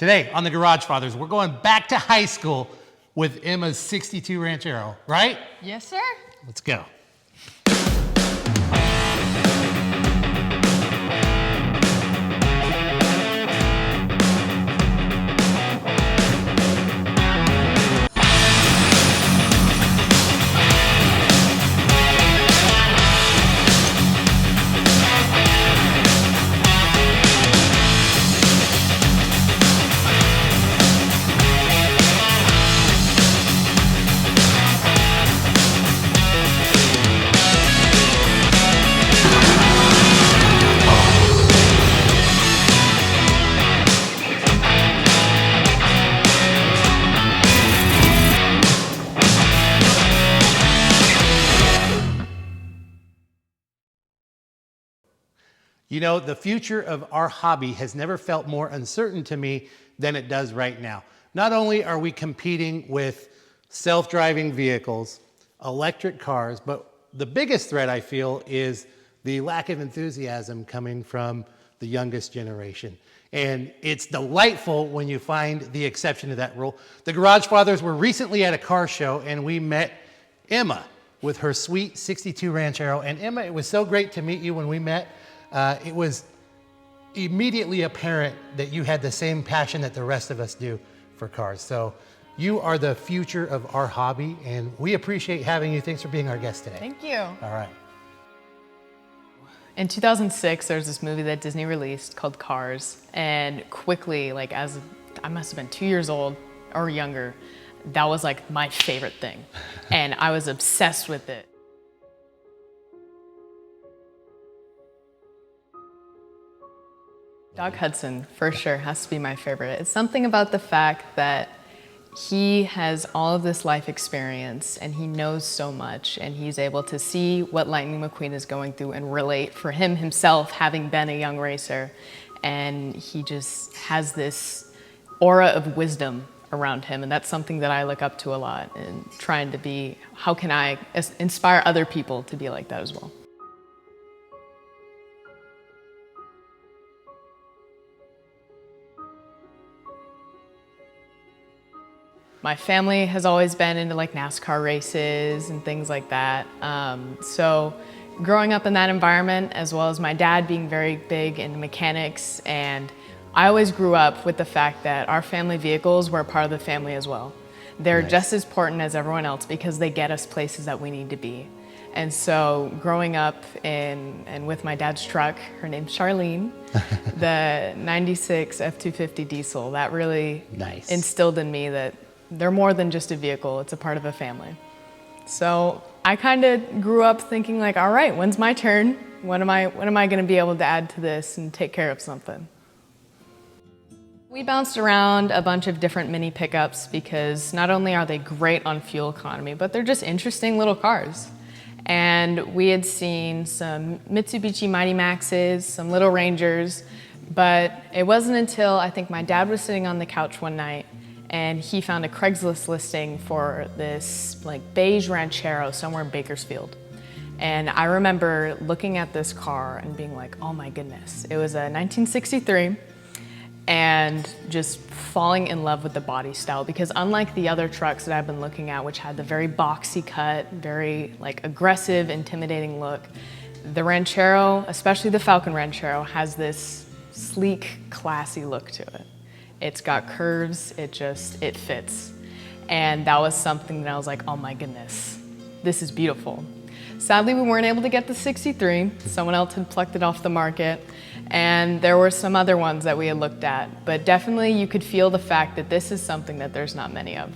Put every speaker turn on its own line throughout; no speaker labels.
Today on the Garagefathers, we're going back to high school with Emma's 62 Ranchero, right?
Yes, sir.
Let's go. You know, the future of our hobby has never felt more uncertain to me than it does right now. Not only are we competing with self-driving vehicles, electric cars, but the biggest threat I feel is the lack of enthusiasm coming from the youngest generation. And it's delightful when you find the exception to that rule. The Garagefathers were recently at a car show and we met Emma with her sweet 62 Ranchero. And Emma, it was so great to meet you when we met. It was immediately apparent that you had the same passion that the rest of us do for cars. So you are the future of our hobby, and we appreciate having you. Thanks for being our guest today.
Thank you.
All right.
In 2006, there was this movie that Disney released called Cars, and quickly, like I must have been 2 years old or younger, that was like my favorite thing, and I was obsessed with it. Doc Hudson, for sure, has to be my favorite. It's something about the fact that he has all of this life experience and he knows so much, and he's able to see what Lightning McQueen is going through and relate for him himself, having been a young racer. And he just has this aura of wisdom around him, and that's something that I look up to a lot, and trying to be, how can I inspire other people to be like that as well? My family has always been into like NASCAR races and things like that. So growing up in that environment, as well as my dad being very big in mechanics, and I always grew up with the fact that our family vehicles were a part of the family as well. They're just as important as everyone else because they get us places that we need to be. And so growing up and with my dad's truck, her name's Charlene, the 96 F-250 diesel, that really instilled in me that they're more than just a vehicle, it's a part of a family. So I kind of grew up thinking like, all right, when's my turn? When am I gonna be able to add to this and take care of something? We bounced around a bunch of different mini pickups because not only are they great on fuel economy, but they're just interesting little cars. And we had seen some Mitsubishi Mighty Maxes, some Little Rangers, but it wasn't until I think my dad was sitting on the couch one night and he found a Craigslist listing for this like beige Ranchero somewhere in Bakersfield. And I remember looking at this car and being like, oh my goodness. It was a 1963 and just falling in love with the body style, because unlike the other trucks that I've been looking at, which had the very boxy cut, very like aggressive, intimidating look, the Ranchero, especially the Falcon Ranchero, has this sleek, classy look to it. It's got curves, it fits. And that was something that I was like, oh my goodness, this is beautiful. Sadly, we weren't able to get the 63. Someone else had plucked it off the market. And there were some other ones that we had looked at. But definitely you could feel the fact that this is something that there's not many of.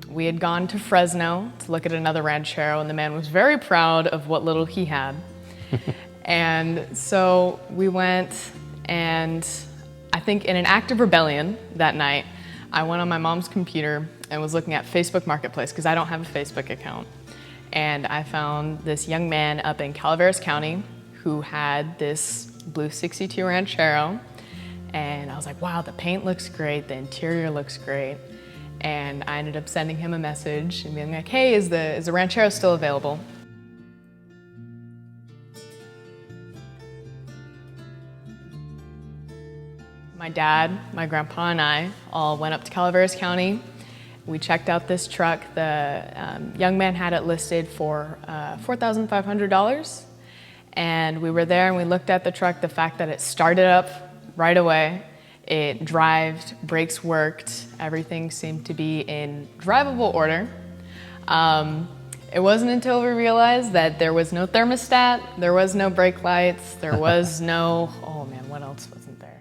We had gone to Fresno to look at another Ranchero, and the man was very proud of what little he had. And so we went, and I think in an act of rebellion that night, I went on my mom's computer and was looking at Facebook Marketplace, because I don't have a Facebook account. And I found this young man up in Calaveras County who had this blue 62 Ranchero. And I was like, wow, the paint looks great, the interior looks great. And I ended up sending him a message and being like, hey, is the Ranchero still available? my dad, my grandpa, and I all went up to Calaveras County. We checked out this truck. The young man had it listed for $4,500. And we were there and we looked at the truck. The fact that it started up right away, it drived, brakes worked, everything seemed to be in drivable order. It wasn't until we realized that there was no thermostat, there was no brake lights, there was no, oh man, what else wasn't there?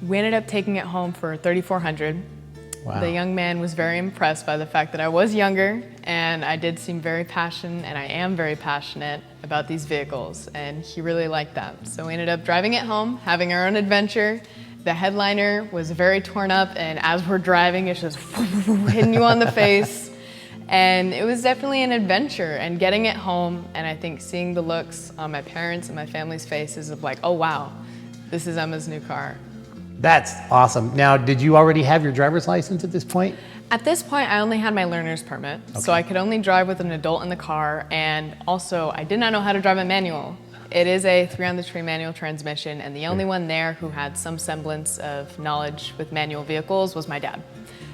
We ended up taking it home for $3,400.
Wow.
The young man was very impressed by the fact that I was younger and I did seem very passionate, and I am very passionate about these vehicles, and he really liked that. So we ended up driving it home, having our own adventure. The headliner was very torn up, and as we're driving, it's just hitting you on the face. And it was definitely an adventure, and getting it home, and I think seeing the looks on my parents and my family's faces of like, oh wow, this is Emma's new car.
That's awesome. Now, did you already have your driver's license at this point?
At this point, I only had my learner's permit, so I could only drive with an adult in the car, and also I did not know how to drive a manual. It is a 3-on-the-tree manual transmission, and the only one there who had some semblance of knowledge with manual vehicles was my dad.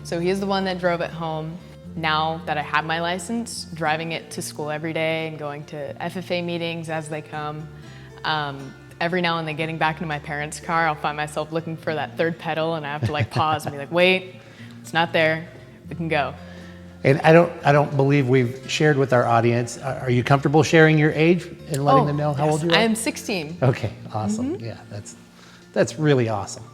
So he is the one that drove it home. Now that I have my license, driving it to school every day and going to FFA meetings as they come, every now and then getting back into my parents' car, I'll find myself looking for that third pedal, and I have to like pause and be like, wait, it's not there, we can go.
And I don't believe we've shared with our audience. Are you comfortable sharing your age and letting them know how old you are?
I am 16.
Okay, awesome. Yeah, that's really awesome.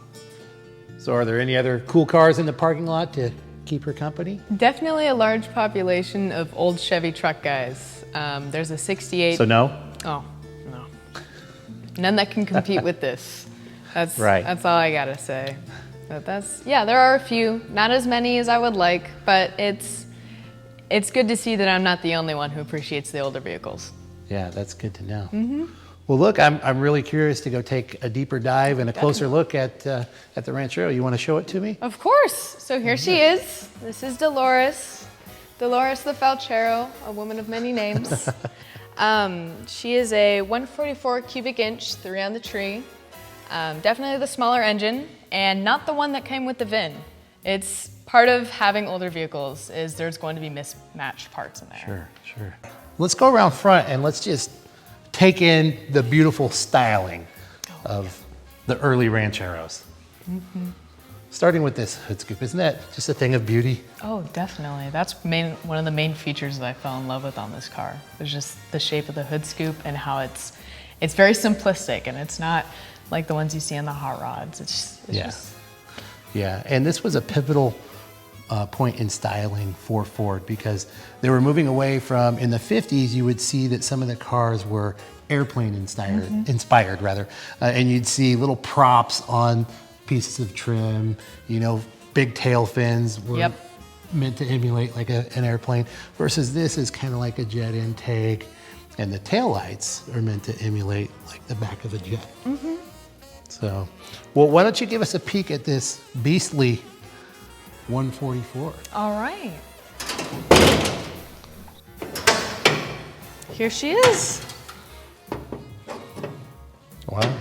So are there any other cool cars in the parking lot to keep her company?
Definitely a large population of old Chevy truck guys. There's a 68.
So no?
Oh, no. None that can compete with this. That's
right.
That's all I gotta say. But there are a few, not as many as I would like, but it's good to see that I'm not the only one who appreciates the older vehicles.
Yeah, that's good to know. Mm-hmm. Well, look, I'm really curious to go take a deeper dive and a closer look at the Ranchero. You want to show it to me?
Of course. So here she is. This is Delores. Delores the Falchero, a woman of many names. She is a 144 cubic inch, 3-on-the-tree. Definitely the smaller engine, and not the one that came with the VIN. It's part of having older vehicles is there's going to be mismatched parts in there.
Sure. Let's go around front and let's just take in the beautiful styling of the early Rancheros. Mm-hmm. Starting with this hood scoop, isn't that just a thing of beauty?
Oh, definitely. That's one of the main features that I fell in love with on this car. It's just the shape of the hood scoop and how it's very simplistic, and it's not like the ones you see in the hot rods.
Yeah, and this was a pivotal point in styling for Ford because they were moving away from, in the 50s, you would see that some of the cars were airplane inspired, and you'd see little props on pieces of trim, big tail fins were meant to emulate like an airplane, versus this is kind of like a jet intake, and the taillights are meant to emulate like the back of a jet. Mm-hmm. So, well, why don't you give us a peek at this beastly 144?
All right. Here she is.
Wow.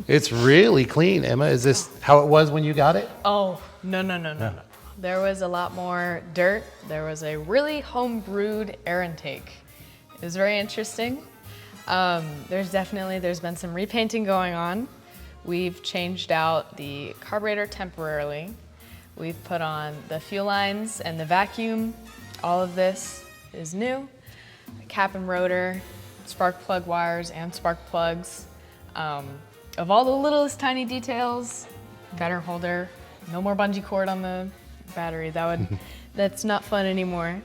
It's really clean, Emma. Is this how it was when you got it?
Oh, no. There was a lot more dirt. There was a really home-brewed air intake. It was very interesting. There's been some repainting going on. We've changed out the carburetor temporarily. We've put on the fuel lines and the vacuum. All of this is new. The cap and rotor, spark plug wires and spark plugs. Of all the littlest tiny details, better holder, no more bungee cord on the battery. That's not fun anymore.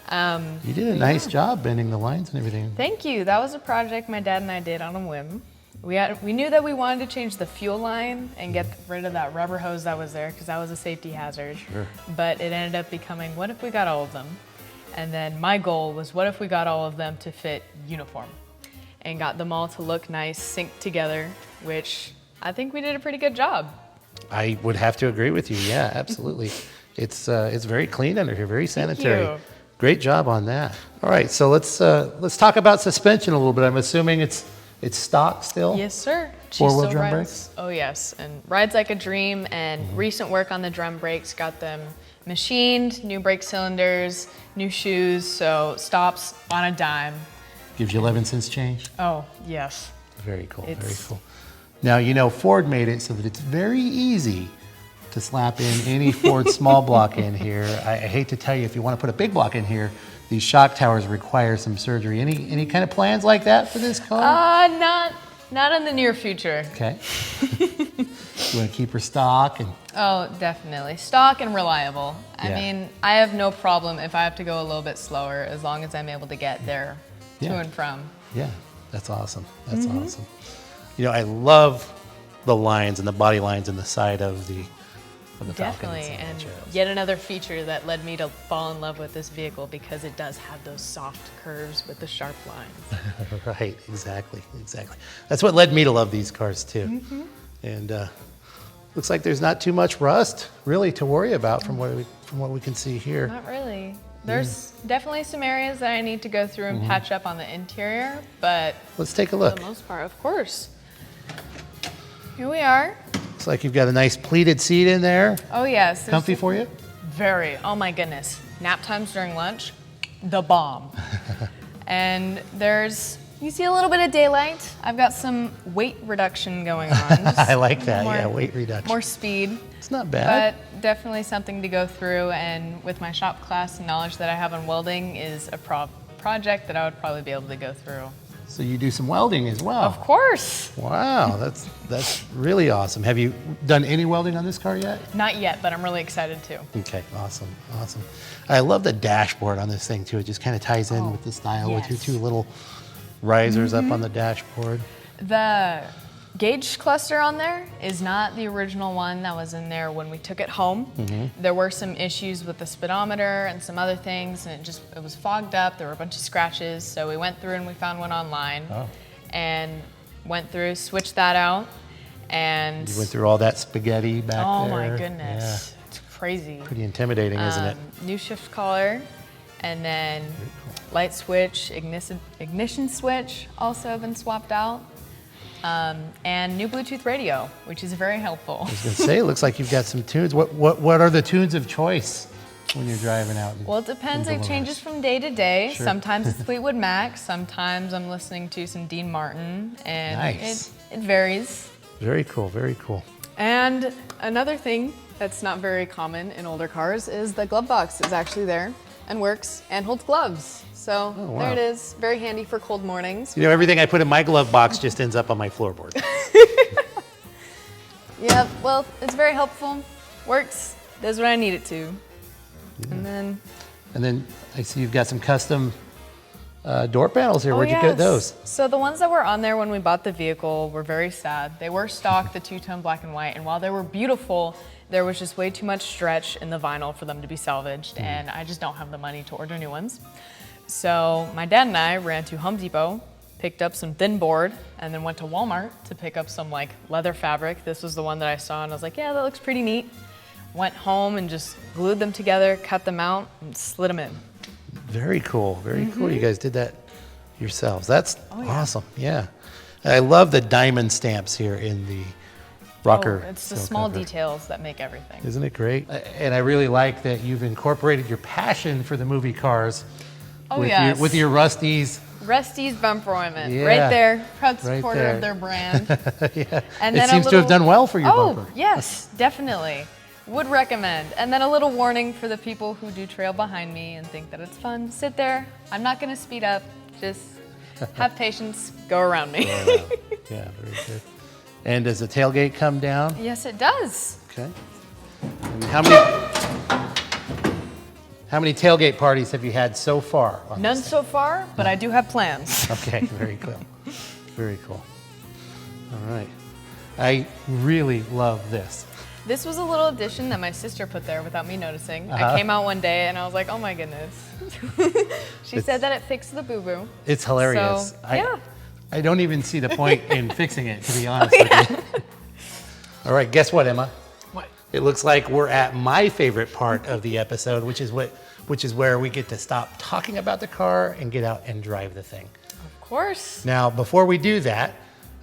You did a nice job bending the lines and everything.
Thank you. That was a project my dad and I did on a whim. We knew that we wanted to change the fuel line and get rid of that rubber hose that was there because that was a safety hazard.
Sure.
But it ended up becoming, what if we got all of them? And then my goal was, what if we got all of them to fit uniform? And got them all to look nice, synced together, which I think we did a pretty good job.
I would have to agree with you. Yeah, absolutely. It's very clean under here, very sanitary.
Thank you.
Great job on that. All right, so let's talk about suspension a little bit. I'm assuming it's It's stock still?
Yes, sir. She
Four-wheel
still
drum
rides-
brakes?
Oh, yes. And rides like a dream. And recent work on the drum brakes got them machined, new brake cylinders, new shoes. So stops on a dime.
Gives you 11 cents change?
Oh, yes.
Very cool, very
It's-
cool. Now, you know, Ford made it so that it's very easy to slap in any Ford small block in here. I hate to tell you, if you want to put a big block in here, these shock towers require some surgery. Any kind of plans like that for this car?
Not in the near future.
Okay. You want to keep her stock and
Oh, definitely. Stock and reliable. I
Yeah.
mean, I have no problem if I have to go a little bit slower as long as I'm able to get there to
Yeah.
and from.
yeah, that's awesome. That's awesome. You know, I love the lines and the body lines in the side of the Falcons
Definitely, and
Rancheros.
yet another feature that led me to fall in love with this vehicle because it does have those soft curves with the sharp lines.
Right, exactly. That's what led me to love these cars too. And looks like there's not too much rust really to worry about from what we can see here.
Not really. There's definitely some areas that I need to go through and patch up on the interior, but
Let's take a
for
look.
the most part, of course. Here we are.
Looks like you've got a nice pleated seat in there.
Oh yes. there's
Comfy for you?
Very. Oh my goodness. Nap times during lunch, the bomb. And you see a little bit of daylight. I've got some weight reduction going on.
I like that.
More-
Yeah, weight reduction.
More speed.
It's not bad.
But definitely something to go through, and with my shop class and knowledge that I have on welding is a project that I would probably be able to go through.
So you do some welding as well.
Of course.
Wow, that's really awesome. Have you done any welding on this car yet?
Not yet, but I'm really excited to.
Okay, awesome. I love the dashboard on this thing too. It just kind of ties in with the style with your
yes.
two little risers up on the dashboard.
The gauge cluster on there is not the original one that was in there when we took it home. There were some issues with the speedometer and some other things, and it was fogged up. There were a bunch of scratches, so we went through and we found one online and went through, switched that out, and
You went through all that spaghetti back
oh
there.
my goodness, it's crazy.
Yeah, pretty intimidating, isn't it?
New shift collar, and then light switch, ignition switch also have been swapped out. And new Bluetooth radio, which is very helpful.
I was gonna say, it looks like you've got some tunes. What are the tunes of choice when you're driving out?
Well, it depends. It changes from day to day. Sometimes it's Fleetwood Mac. Sometimes I'm listening to some Dean Martin, and
Nice.
it varies.
Very cool, very cool.
And another thing that's not very common in older cars is the glove box is actually there and works and holds gloves. So
wow.
there it is. Very handy for cold mornings.
You know, everything I put in my glove box just ends up on my floorboard.
Yeah, well, it's very helpful. Works. Does what I need it to. And then
I see you've got some custom door panels here.
Oh,
Where'd you get those?
So the ones that were on there when we bought the vehicle were very sad. They were stock, the two-tone black and white, and while they were beautiful, there was just way too much stretch in the vinyl for them to be salvaged, and I just don't have the money to order new ones. So my dad and I ran to Home Depot, picked up some thin board, and then went to Walmart to pick up some like leather fabric. This was the one that I saw, and I was like, yeah, that looks pretty neat. Went home and just glued them together, cut them out, and slid them in.
Very cool, very cool. You guys did that yourselves. That's awesome. Yeah, I love the diamond stamps here in the rocker.
Oh, it's the
sill
small
cover.
details that make everything.
Isn't it great? And I really like that you've incorporated your passion for the movie cars
Oh,
with
yes.
with your Rusty's.
Rusty's bumper ointment,
Yeah,
right there. Proud
right
supporter
there.
of their brand.
Yeah,
And
it
then
seems to have done well for your
Oh,
bumper.
yes, definitely. Would recommend. And then a little warning for the people who do trail behind me and think that it's fun. Sit there. I'm not going to speed up. Just have patience. Go around me.
Yeah, very good. And does the tailgate come down?
Yes, it does.
Okay. And how many tailgate parties have you had so far? On
None
this
so far, but I do have plans.
thing? Okay, very cool. Very cool. All right. I really love this.
This was a little addition that my sister put there without me noticing. I came out one day and I was like, oh my goodness. She said that it fixed the boo-boo.
It's hilarious.
So, yeah.
I don't even see the point in fixing it, to be honest with you. All right, guess what, Emma?
What?
It looks like we're at my favorite part of the episode, which is where we get to stop talking about the car and get out and drive the thing.
Of course.
Now, before we do that,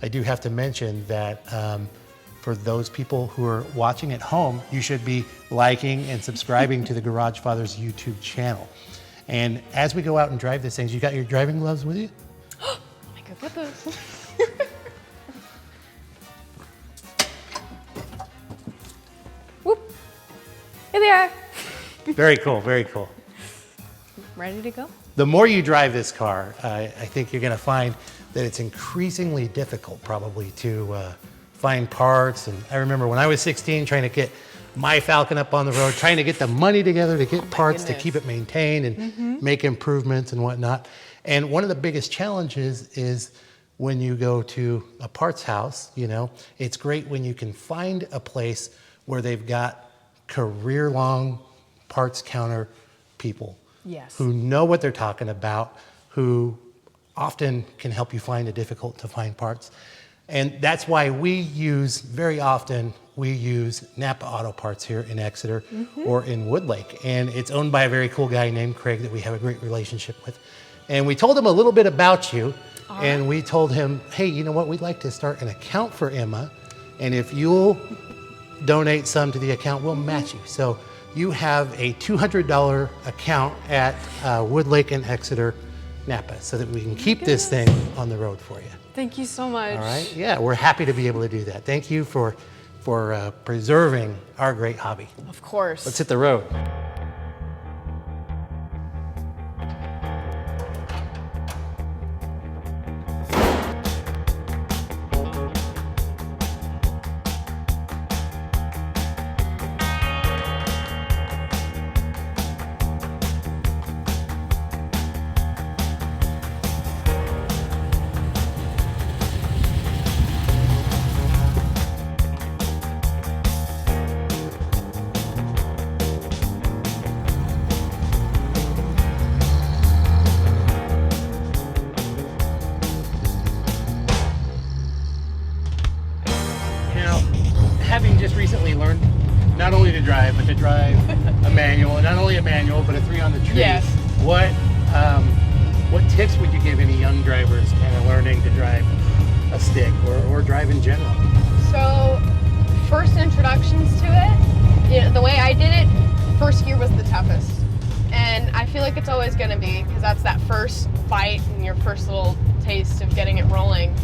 I do have to mention that for those people who are watching at home, you should be liking and subscribing to the Garagefathers YouTube channel. And as we go out and drive these things, you got your driving gloves with you?
Oh my God, what the? Whoop. Here they are.
Very cool, very cool.
Ready to go?
The more you drive this car, I think you're gonna find that it's increasingly difficult probably to find parts. And I remember when I was 16 trying to get my Falcon up on the road, trying to get the money together to get parts to keep it maintained and make improvements and whatnot. And one of the biggest challenges is when you go to a parts house, you know, it's great when you can find a place where they've got career-long parts counter people who know what they're talking about, who often can help you find the difficult to find parts. And that's why very often we use Napa Auto Parts here in Exeter or in Woodlake. And it's owned by a very cool guy named Craig that we have a great relationship with. And we told him a little bit about you. And we told him, hey, you know what? We'd like to start an account for Emma. And if you'll donate some to the account, we'll match you. So you have a $200 account at Woodlake and Exeter, Napa, so that we can keep this thing on the road for you.
Thank you so much.
All right, yeah, we're happy to be able to do that. Thank you for preserving our great hobby.
Of course.
Let's hit the road. Having just recently learned not only to drive, but to drive a manual, and not only a manual, but a 3 on the tree.
Yes.
What tips would you give any young drivers kind of learning to drive a stick or drive in general?
So, first introductions to it, you know, the way I did it, first gear was the toughest. And I feel like it's always going to be, because that's that first bite and your first little taste of getting it rolling.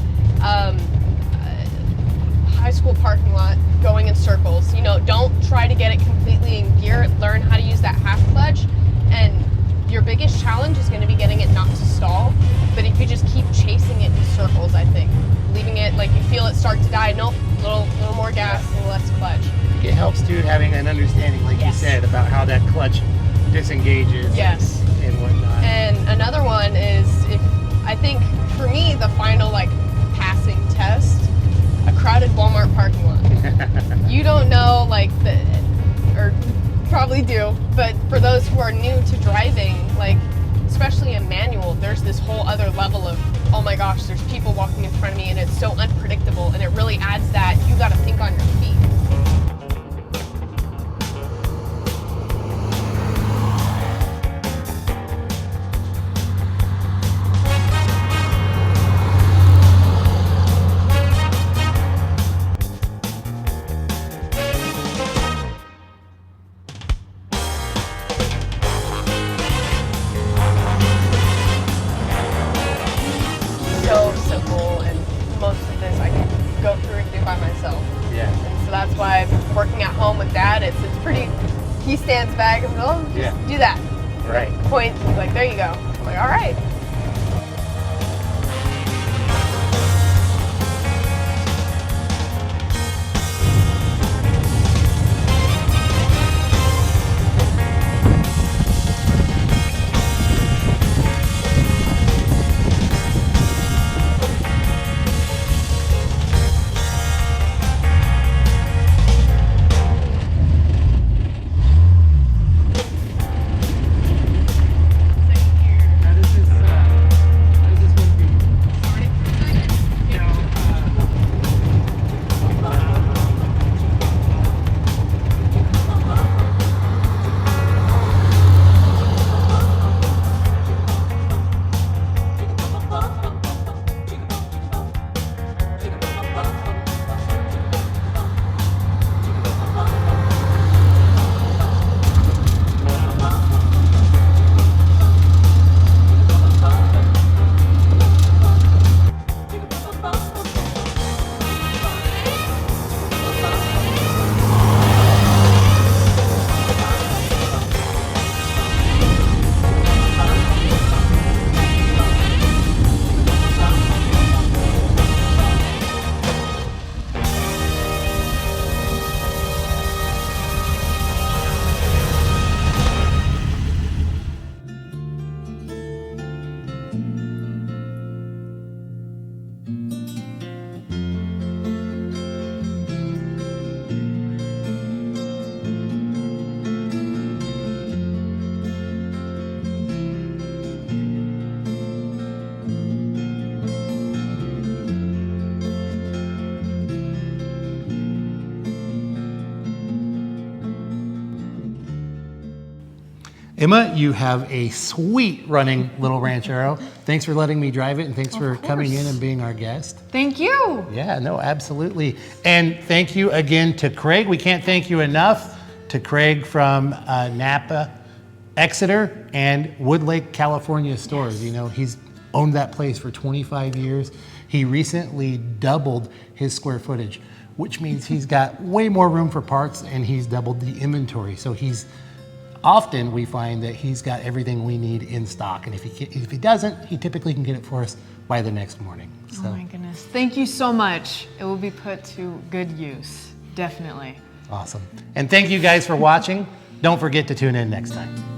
High school parking lot, going in circles. You know, don't try to get it completely in gear. Learn how to use that half clutch. And your biggest challenge is going to be getting it not to stall. But if you just keep chasing it in circles, I think, leaving it like you feel it start to die. Nope, little more gas, a little less clutch.
It helps too having an understanding, like you said, about how that clutch disengages.
Yes.
And whatnot.
And another one is, I think for me, the final like passing test. A crowded Walmart parking lot. You don't know, or probably do, but for those who are new to driving, like, especially in manual, there's this whole other level of, oh my gosh, there's people walking in front of me and it's so unpredictable, and it really adds that you gotta think on your feet. So simple, and most of this I can go through and do by myself.
Yeah.
And so that's why working at home with Dad, it's pretty, he stands back and goes, oh, just do that.
Right.
Point, he's like, there you go. I'm like, all right.
How does this Emma, you have a sweet running little Ranchero. Thanks for letting me drive it, and thanks for coming in and being our guest.
Thank you.
Yeah, no, absolutely. And thank you again to Craig. We can't thank you enough to Craig from Napa, Exeter, and Woodlake, California stores. You know, he's owned that place for 25 years. He recently doubled his square footage, which means he's got way more room for parts, and he's doubled the inventory. So often we find that he's got everything we need in stock. And if he doesn't, he typically can get it for us by the next morning. So.
Oh my goodness. Thank you so much. It will be put to good use. Definitely.
Awesome. And thank you guys for watching. Don't forget to tune in next time.